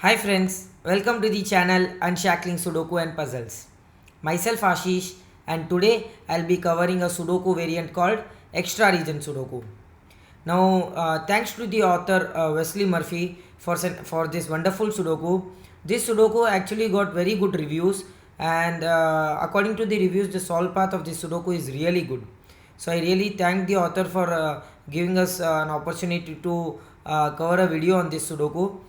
Hi friends, welcome to the channel Unshackling Sudoku and Puzzles. Myself Ashish, and today I'll be covering a Sudoku variant called Extra Region Sudoku. Now, thanks to the author Wesley Murphy for this wonderful Sudoku. This Sudoku actually got very good reviews, and according to the reviews, the solve path of this Sudoku is really good. So I really thank the author for giving us an opportunity to cover a video on this Sudoku.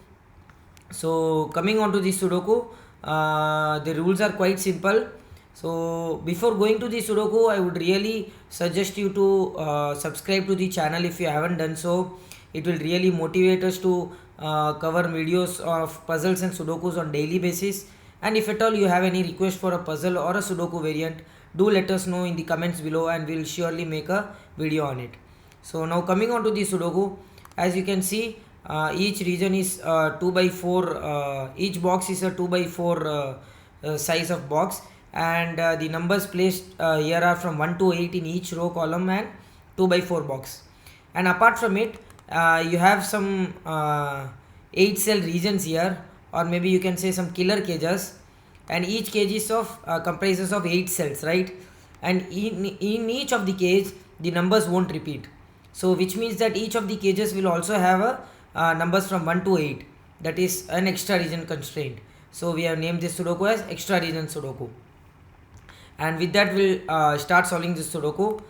So coming on to the Sudoku, the rules are quite simple. So before going to the Sudoku, I would really suggest you to subscribe to the channel if you haven't done so. It will really motivate us to cover videos of puzzles and Sudokus on daily basis. And if at all you have any request for a puzzle or a Sudoku variant, do let us know in the comments below and we'll surely make a video on it. So now coming on to the Sudoku, as you can see, each region is 2 by 4, each box is a 2 by 4 size of box, and the numbers placed here are from 1 to 8 in each row column and 2 by 4 box. And apart from it, you have some 8 cell regions here, or maybe you can say some killer cages, and each cage is of comprises of 8 cells, right? And in each of the cage the numbers won't repeat, so which means that each of the cages will also have a numbers from 1 to 8, that is an extra region constraint. So we have named this Sudoku as extra region Sudoku, and with that we'll start solving this Sudoku.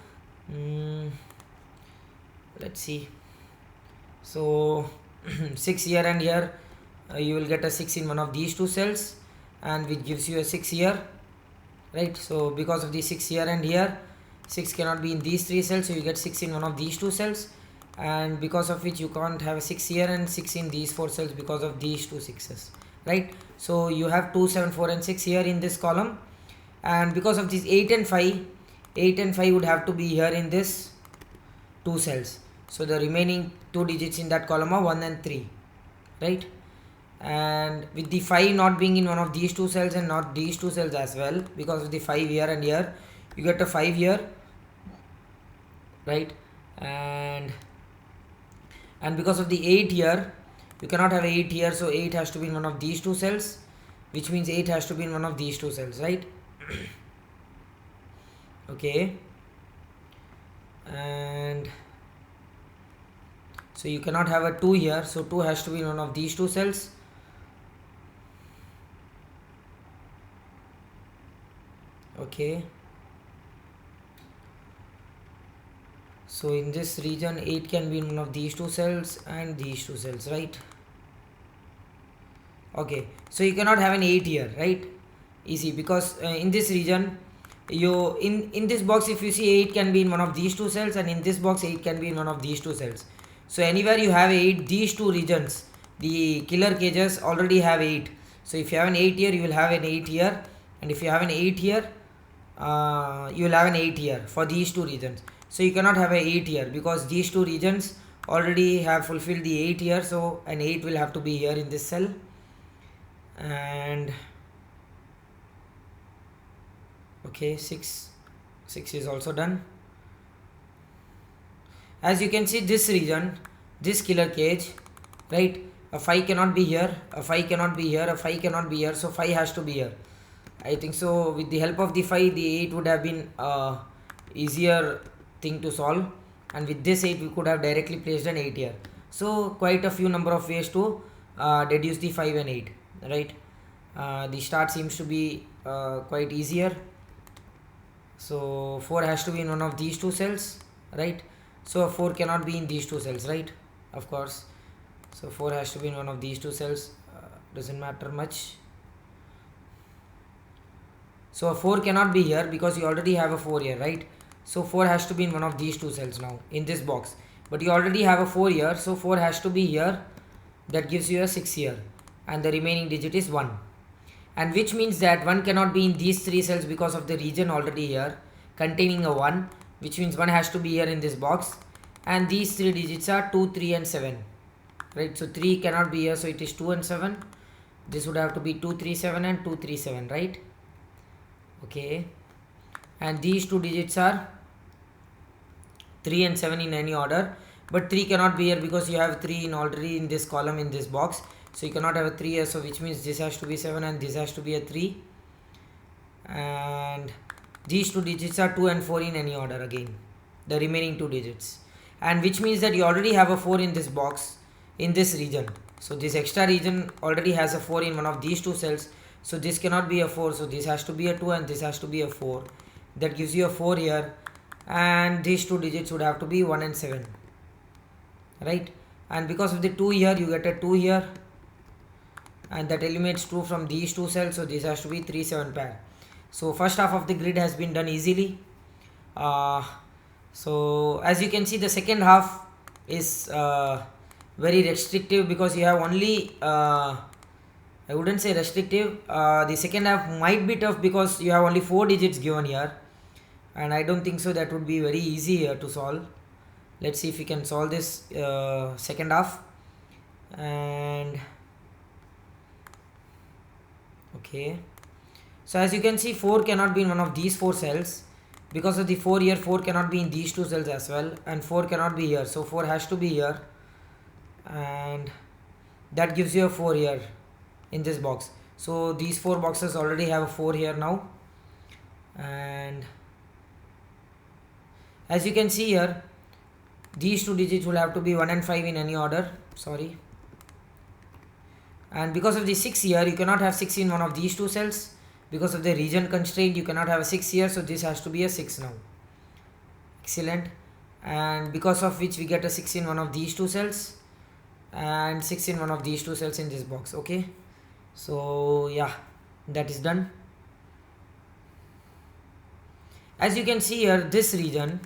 Let's see. So 6 here and here, you will get a 6 in one of these two cells, and which gives you a 6 here, right? So because of the 6 here and here, 6 cannot be in these three cells, so you get 6 in one of these two cells, and because of which you can't have a 6 here and 6 in these 4 cells because of these two 6's, right? So you have 2, 7, 4 and 6 here in this column, and because of these 8 and 5, 8 and 5 would have to be here in this two cells. So the remaining two digits in that column are 1 and 3, right? And with the 5 not being in one of these two cells and not these two cells as well, because of the 5 here and here, you get a 5 here, right? And because of the 8 here, you cannot have 8 here, so 8 has to be in one of these two cells, which means 8 has to be in one of these two cells, right? Okay, and so you cannot have a 2 here, so 2 has to be in one of these two cells. Okay, so in this region 8 can be in one of these two cells and these two cells, right? Okay, so you cannot have an 8 here, right? Easy, because in this region, you in this box, if you see, 8 can be in one of these two cells, and in this box 8 can be in one of these two cells. So anywhere you have 8, these two regions, the killer cages already have 8. So if you have an 8 here, you will have an 8 here, and if you have an 8 here, you will have an 8 here for these two regions. So you cannot have an 8 here because these two regions already have fulfilled the 8 here, so an 8 will have to be here in this cell. And okay, 6 is also done. As you can see, this region, this killer cage, right, a 5 cannot be here, a 5 cannot be here, a 5 cannot be here, so 5 has to be here. I think so with the help of the 5, the 8 would have been easier thing to solve, and with this 8 we could have directly placed an 8 here. So quite a few number of ways to deduce the 5 and 8, right? The start seems to be quite easier. So 4 has to be in one of these two cells, right? So 4 cannot be in these two cells, right? Of course. So 4 has to be in one of these two cells, doesn't matter much. So 4 cannot be here because you already have a 4 here, right? So 4 has to be in one of these two cells now in this box, but you already have a 4 here, so 4 has to be here. That gives you a 6 here, and the remaining digit is 1, and which means that 1 cannot be in these three cells because of the region already here containing a 1, which means 1 has to be here in this box, and these three digits are 2, 3 and 7, right? So 3 cannot be here, so it is 2 and 7. This would have to be 2, 3, 7 and 2, 3, 7, right? Okay, and these two digits are 3 and 7 in any order, but 3 cannot be here because you have 3 in already in this column in this box, so you cannot have a 3 here, so which means this has to be 7 and this has to be a 3, and these two digits are 2 and 4 in any order again, the remaining two digits, and which means that you already have a 4 in this box in this region. So this extra region already has a 4 in one of these two cells, so this cannot be a 4, so this has to be a 2 and this has to be a 4. That gives you a 4 here, and these two digits would have to be 1 and 7, right? And because of the 2 here, you get a 2 here, and that eliminates 2 from these two cells, so this has to be 3 7 pair. So first half of the grid has been done easily. So as you can see, the second half is very restrictive, because you have only I wouldn't say restrictive, the second half might be tough because you have only 4 digits given here, and I don't think so that would be very easy here to solve. Let's see if we can solve this second half. And okay, so as you can see, 4 cannot be in one of these 4 cells. Because of the 4 here, 4 cannot be in these two cells as well, and 4 cannot be here, so 4 has to be here, and that gives you a 4 here in this box. So these 4 boxes already have a 4 here now, and as you can see here, these two digits will have to be 1 and 5 in any order, sorry. And because of the 6 here, you cannot have 6 in one of these two cells. Because of the region constraint, you cannot have a 6 here, so this has to be a 6 now. Excellent. And because of which we get a 6 in one of these two cells, and 6 in one of these two cells in this box. Okay, so yeah, that is done. As you can see here, this region,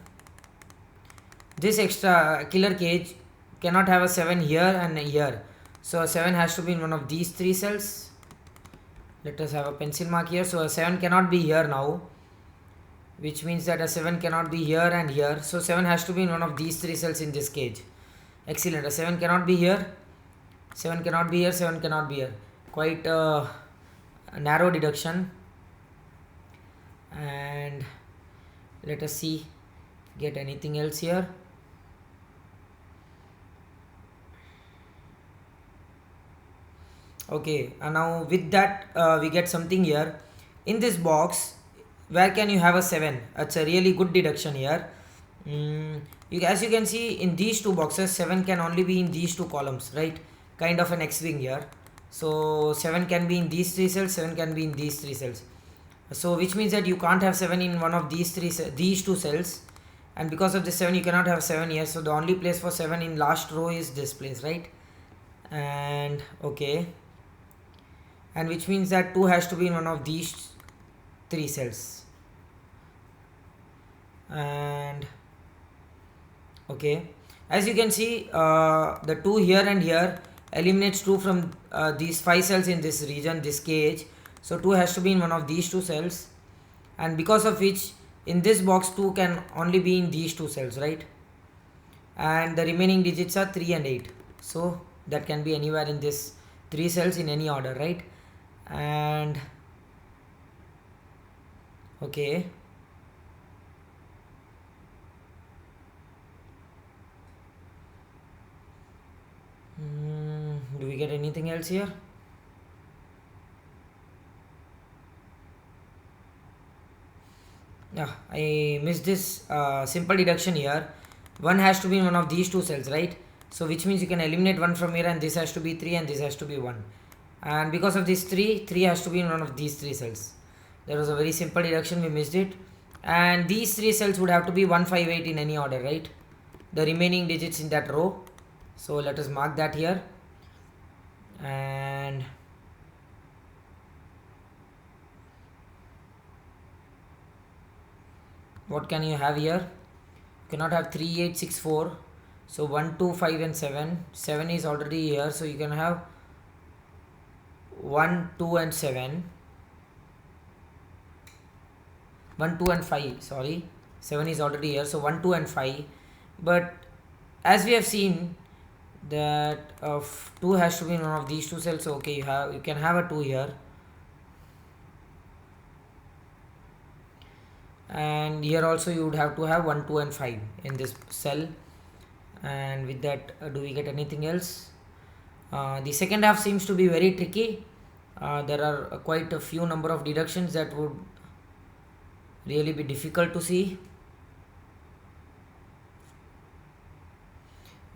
this extra killer cage cannot have a 7 here and here, so a 7 has to be in one of these 3 cells. Let us have a pencil mark here. So a 7 cannot be here now, which means that a 7 cannot be here and here, so 7 has to be in one of these 3 cells in this cage. Excellent. A 7 cannot be here, 7 cannot be here, 7 cannot be here. Quite a narrow deduction. And let us see, get anything else here. Okay, and now with that we get something here in this box. Where can you have a 7? That's a really good deduction here. As you can see, in these two boxes, 7 can only be in these two columns, right? Kind of an X-wing here. So 7 can be in these 3 cells, 7 can be in these 3 cells. So which means that you can't have 7 in one of these two cells, and because of the 7 you cannot have 7 here, so the only place for 7 in last row is this place, right? And okay, and which means that 2 has to be in one of these 3 cells. And okay, as you can see, the 2 here and here eliminates 2 from these 5 cells in this region, this cage, so 2 has to be in one of these 2 cells, and because of which in this box 2 can only be in these 2 cells, right? And the remaining digits are 3 and 8, so that can be anywhere in this 3 cells in any order, right? And okay, do we get anything else here? Yeah, I missed this simple deduction here. 1 has to be in one of these 2 cells, right? So which means you can eliminate 1 from here, and this has to be 3 and this has to be 1. And because of this 3 has to be in one of these 3 cells. That was a very simple deduction, we missed it. And these 3 cells would have to be 1 5 8 in any order, right? The remaining digits in that row. So let us mark that here. And what can you have here? You cannot have 3 8 6 4, so 1 2 5 and 7 is already here, so you can have 1 2 and 7, 1 2 and 5, sorry, 7 is already here, so 1 2 and 5. But as we have seen that 2 has to be in one of these 2 cells, so okay, you can have a 2 here, and here also you would have to have 1 2 and 5 in this cell. And with that, do we get anything else? The second half seems to be very tricky. There are quite a few number of deductions that would really be difficult to see.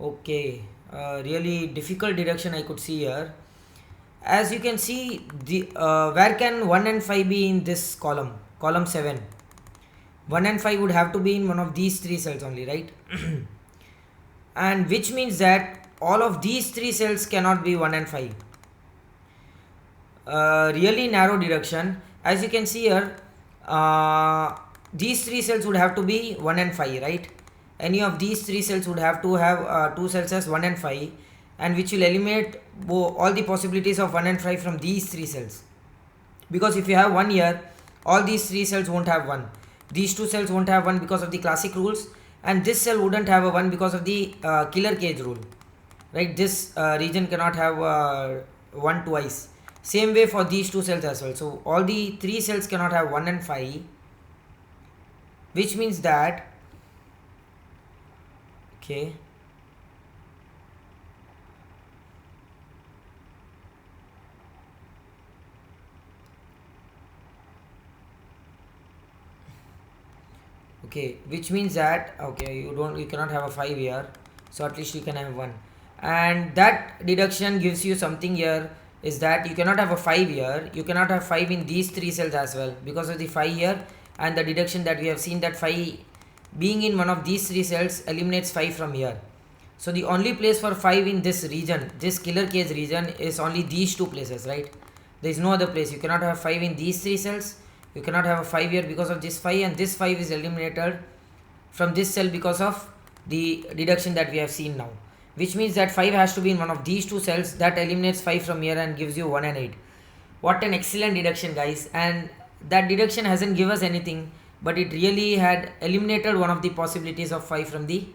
Okay, really difficult deduction I could see here. As you can see, the where can 1 and 5 be in this column 7? 1 and 5 would have to be in one of these three cells only, right? And which means that all of these three cells cannot be 1 and 5. Really narrow deduction. As you can see here, these three cells would have to be 1 and 5, right? Any of these three cells would have to have two cells as 1 and 5, and which will eliminate all the possibilities of 1 and 5 from these three cells. Because if you have 1 here, all these three cells won't have 1. These two cells won't have 1 because of the classic rules, and this cell wouldn't have a 1 because of the killer cage rule, right? This region cannot have 1 twice. Same way for these two cells as well. So all the three cells cannot have 1 and 5, which means that okay, which means that you cannot have a 5 here, so at least you can have 1. And that deduction gives you something here, is that you cannot have a 5 here, you cannot have 5 in these three cells as well because of the 5 here, and the deduction that we have seen that 5 being in one of these three cells eliminates 5 from here. So the only place for 5 in this region, this killer cage region, is only these two places, right? There is no other place. You cannot have 5 in these three cells, you cannot have a 5 here because of this 5, and this 5 is eliminated from this cell because of the deduction that we have seen now, which means that 5 has to be in one of these two cells. That eliminates 5 from here and gives you 1 and 8. What an excellent deduction, guys. And that deduction hasn't given us anything, but it really had eliminated one of the possibilities of 5 from the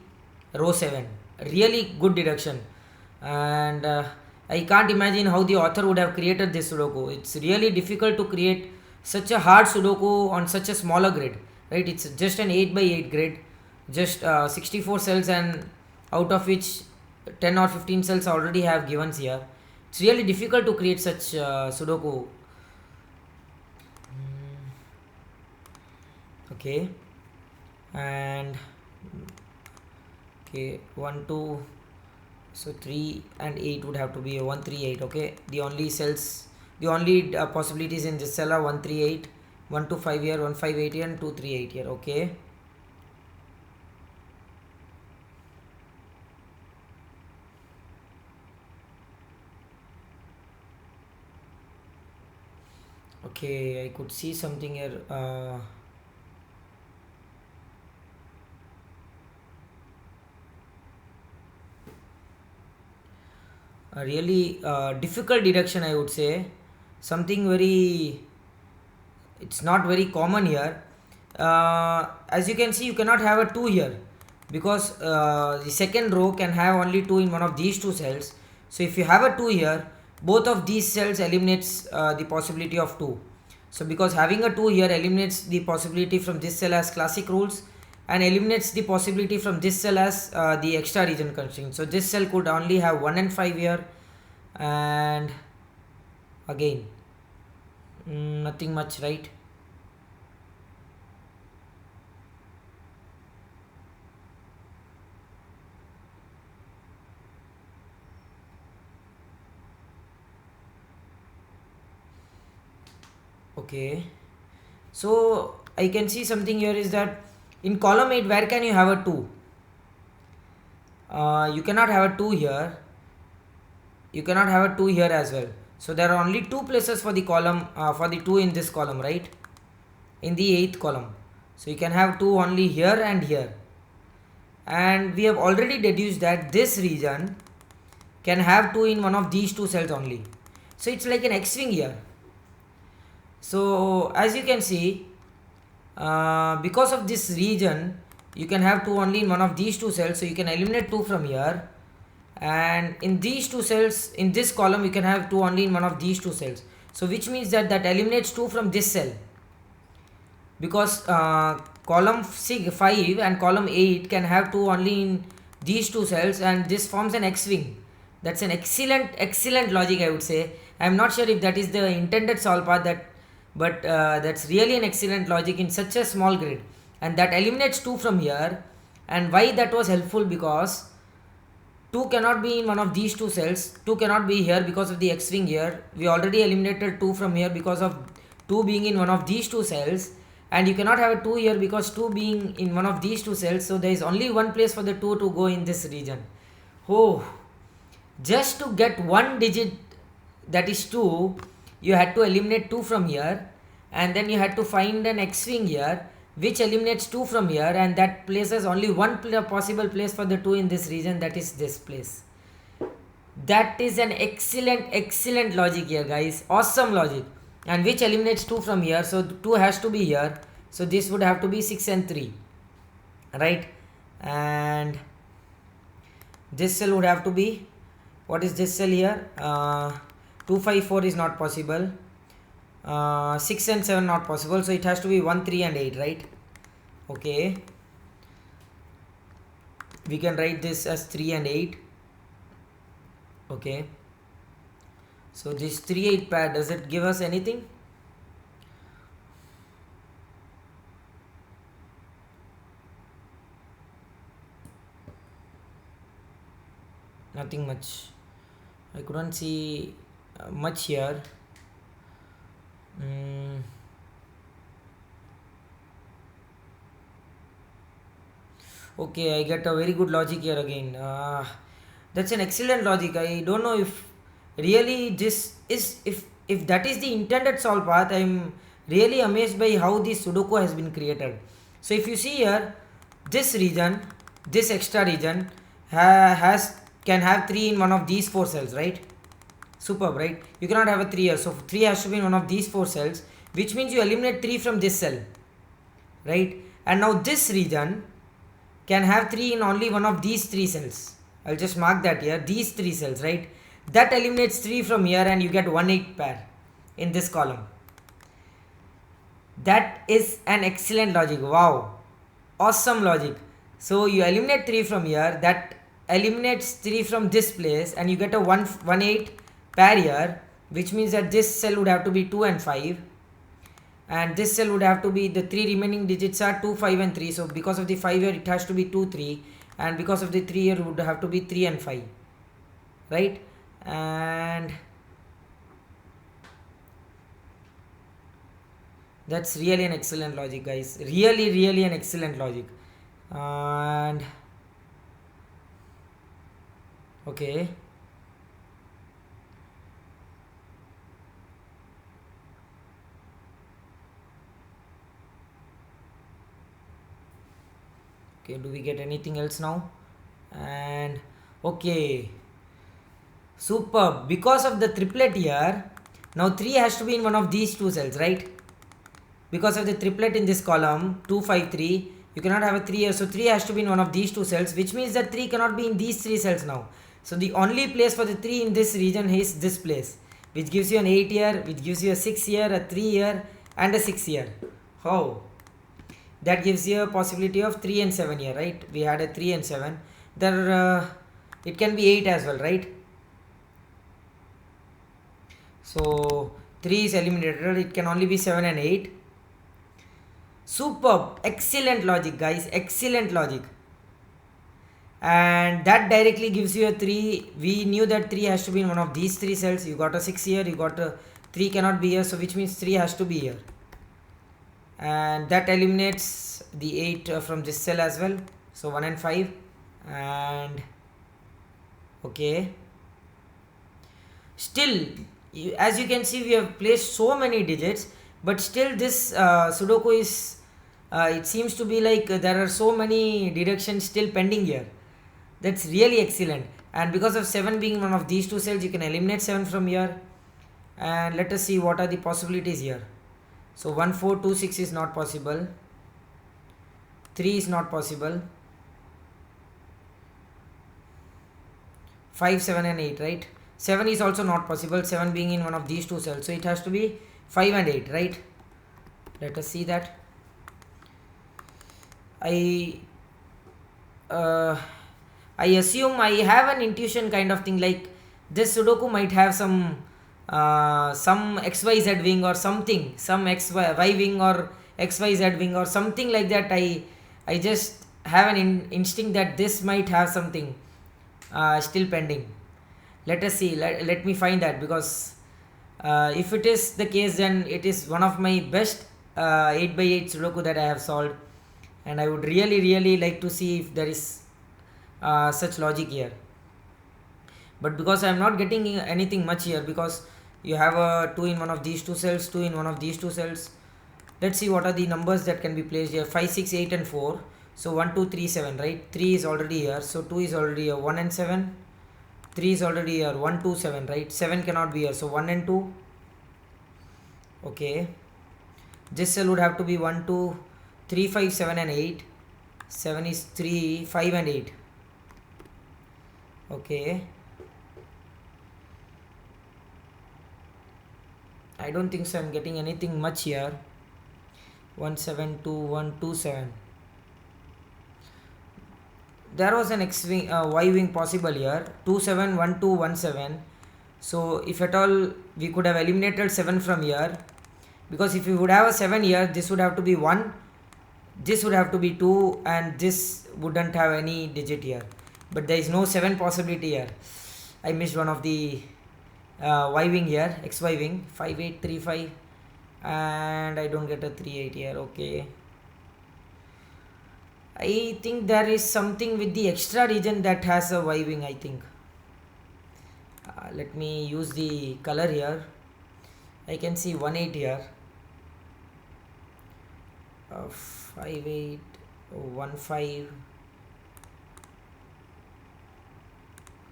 row 7. Really good deduction. And I can't imagine how the author would have created this Sudoku. It's really difficult to create such a hard Sudoku on such a smaller grid, right? It's just an 8 by 8 grid, just 64 cells, and out of which 10 or 15 cells already have givens here. It's really difficult to create such Sudoku. Okay, and okay, 1 2, so 3 and 8 would have to be a 1 3 8. Okay, the only cells, the only possibilities in this cell are 1 3 8, 1 2 5 here, 1 5 8 here, and 2 3 8 here. Okay, okay, I could see something here. A really difficult deduction, I would say. Something very, it's not very common here. As you can see, you cannot have a 2 here because the second row can have only 2 in one of these two cells. So if you have a 2 here, both of these cells eliminates the possibility of 2. So because having a 2 here eliminates the possibility from this cell as classic rules, and eliminates the possibility from this cell as the extra region constraint. So this cell could only have 1 and 5 here, and again nothing much, right? Okay, so I can see something here is that in column 8, where can you have a 2? You cannot have a 2 here, you cannot have a 2 here as well. So there are only 2 places for the column, for the 2 in this column, right? In the 8th column. So you can have 2 only here and here. And we have already deduced that this region can have 2 in one of these two cells only. So it's like an X-wing here. So as you can see, because of this region, you can have 2 only in one of these two cells, so you can eliminate 2 from here, and in these two cells, in this column, you can have 2 only in one of these two cells. So which means that eliminates 2 from this cell, because column 5 and column 8 can have 2 only in these two cells, and this forms an X-wing, That's an excellent logic, I would say. I'm not sure if that is the intended solve path, but that's really an excellent logic in such a small grid, and that eliminates 2 from here. And why that was helpful? Because 2 cannot be in one of these two cells, 2 cannot be here because of the x wing here. We already eliminated 2 from here because of 2 being in one of these two cells, and you cannot have a 2 here because 2 being in one of these two cells. So there is only one place for the 2 to go in this region. Oh, just to get one digit, that is 2, you had to eliminate 2 from here, and then you had to find an x wing here which eliminates 2 from here, and that places only one possible place for the 2 in this region, that is this place. That is an excellent logic here, guys. Awesome logic. And which eliminates 2 from here, so 2 has to be here, so this would have to be 6 and 3, right? And this cell would have to be, what is this cell here? 2 5 4 is not possible, 6 and 7 not possible, so it has to be 1 3 and 8, right? Okay, we can write this as 3 and 8. Okay, so this 3 8 pair, does it give us anything? Nothing much. I couldn't see much here. Okay, I get a very good logic here again. That's an excellent logic. I don't know if really this is, if that is the intended solve path. I'm really amazed by how this Sudoku has been created. So if you see here, this region, this extra region can have 3 in one of these 4 cells, right? Superb, right? You cannot have a 3 here, so 3 has to be in one of these 4 cells, which means you eliminate 3 from this cell, right? And now this region can have 3 in only one of these 3 cells. I'll just mark that here, these 3 cells, right? That eliminates 3 from here, and you get 1 8 pair in this column. That is an excellent logic. Wow, awesome logic. So you eliminate 3 from here, that eliminates 3 from this place, and you get a 1 8 pair here, which means that this cell would have to be 2 and 5, and this cell would have to be, the 3 remaining digits are 2 5 and 3. So because of the 5 here, it has to be 2 3, and because of the 3 here, it would have to be 3 and 5, right? And that's really an excellent logic, guys. Really an excellent logic. And okay, do we get anything else now? And okay, superb. Because of the triplet here, now 3 has to be in one of these 2 cells, right? Because of the triplet in this column 2 5 3, you cannot have a 3 here, so 3 has to be in one of these 2 cells, which means that 3 cannot be in these 3 cells now. So the only place for the 3 in this region is this place, which gives you an 8 here, which gives you a 6 here, a 3 here, and a 6 here. How? That gives you a possibility of 3 and 7 here, right? We had a 3 and 7. There, it can be 8 as well, right? So 3 is eliminated, it can only be 7 and 8. Superb, excellent logic, guys, excellent logic. And that directly gives you a 3. We knew that 3 has to be in one of these 3 cells. You got a 6 here, you got a 3 cannot be here, so which means 3 has to be here. And that eliminates the 8 from this cell as well, so 1 and 5. And okay, still, as you can see, we have placed so many digits, but still this Sudoku is, it seems to be like there are so many deductions still pending here. That's really excellent. And because of 7 being one of these 2 cells, you can eliminate 7 from here. And let us see what are the possibilities here. So 1 4 2 6 is not possible, 3 is not possible, 5 7 and 8, right? 7 is also not possible, 7 being in one of these 2 cells, so it has to be 5 and 8, right? Let us see that. I assume, I have an intuition kind of thing, like this Sudoku might have some XYZ wing or something, some XY wing or XYZ wing or something like that. I just have an instinct that this might have something still pending. Let us see. Let me find that, because if it is the case, then it is one of my best 8x8 Sudoku that I have solved, and I would really like to see if there is such logic here. But because I am not getting anything much here, because you have a 2 in one of these two cells, 2 in one of these two cells. Let's see what are the numbers that can be placed here. 5, 6, 8 and 4. So 1, 2, 3, 7, right? 3 is already here, so 2 is already here. 1 and 7. 3 is already here. 1, 2, 7, right? 7 cannot be here, so 1 and 2. Okay, this cell would have to be 1, 2, 3, 5, 7 and 8. 7 is 3, 5 and 8. Okay, I don't think so I'm getting anything much here. 1, 7, 2, 1, 2, 7. There was an X wing, Y wing possible here. 2, 7, 1, 2, 1, 7. So if at all we could have eliminated 7 from here, because if we would have a 7 here, this would have to be 1, this would have to be 2, and this wouldn't have any digit here. But there is no 7 possibility here. I missed one of the Y wing here, XY wing. 5, 8, 3, 5, and I don't get a 3, 8 here. Okay, I think there is something with the extra region that has a Y wing, I think. Let me use the color here. I can see 1, 8 here. 5, 8, 1, 5.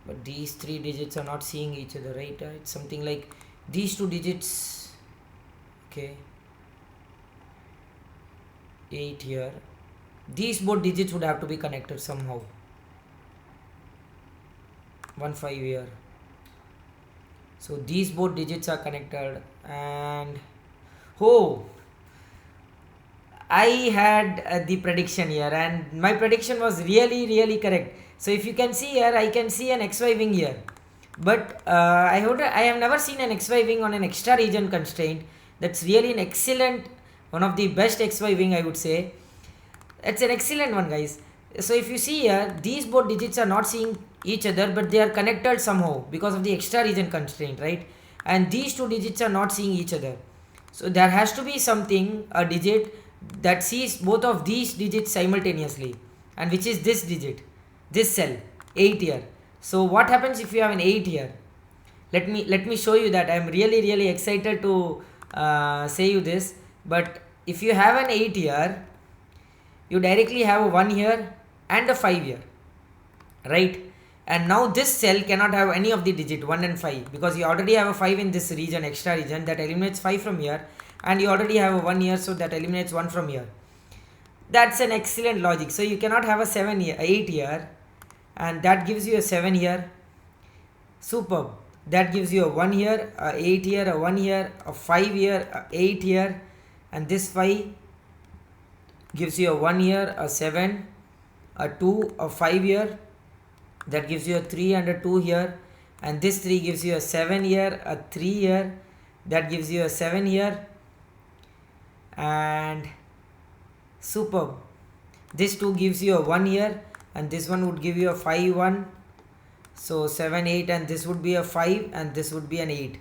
But these 3 digits are not seeing each other, right? It's something like these 2 digits. Okay, 8 here. These both digits would have to be connected somehow. 1, 5 here. So these both digits are connected, and oh, I had the prediction here, and my prediction was really correct. So if you can see here, I can see an XY wing here, but I have never seen an XY wing on an extra region constraint. That's really an excellent, one of the best XY wing, I would say. It's an excellent one, guys. So if you see here, these both digits are not seeing each other, but they are connected somehow because of the extra region constraint, right? And these 2 digits are not seeing each other. So there has to be something, a digit that sees both of these digits simultaneously, and which is this digit, this cell, 8 here. So what happens if you have an 8 here? Let me show you that. I am really excited to say you this. But if you have an 8 here, you directly have a 1 here and a 5 here, right? And now this cell cannot have any of the digit 1 and 5, because you already have a 5 in this region, extra region, that eliminates 5 from here, and you already have a 1 here, so that eliminates 1 from here. That's an excellent logic. So you cannot have a 7 here, 8 here, and that gives you a 7 here. Superb. That gives you a 1 here, a 8 here, a 1 here, a 5 here, a 8 here, and this 5 gives you a 1 here, a 7, a 2, a 5 here. That gives you a 3 and a 2 here, and this 3 gives you a 7 here, a 3 here. That gives you a 7 here, and superb. This 2 gives you a 1 here, and this one would give you a 5, 1. So 7, 8, and this would be a 5, and this would be an 8.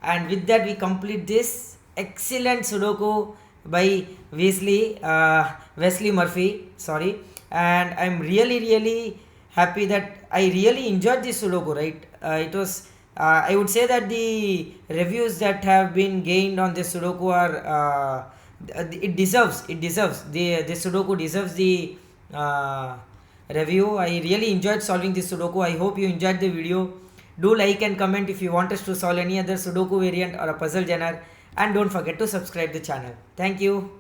And with that, we complete this excellent Sudoku by Wesley Murphy. Sorry, and I'm really happy that I really enjoyed this Sudoku, right? It was I would say that the reviews that have been gained on this Sudoku are it deserves the Sudoku deserves the review. I really enjoyed solving this Sudoku. I hope you enjoyed the video. Do like and comment if you want us to solve any other Sudoku variant or a puzzle genre, and don't forget to subscribe the channel. Thank you.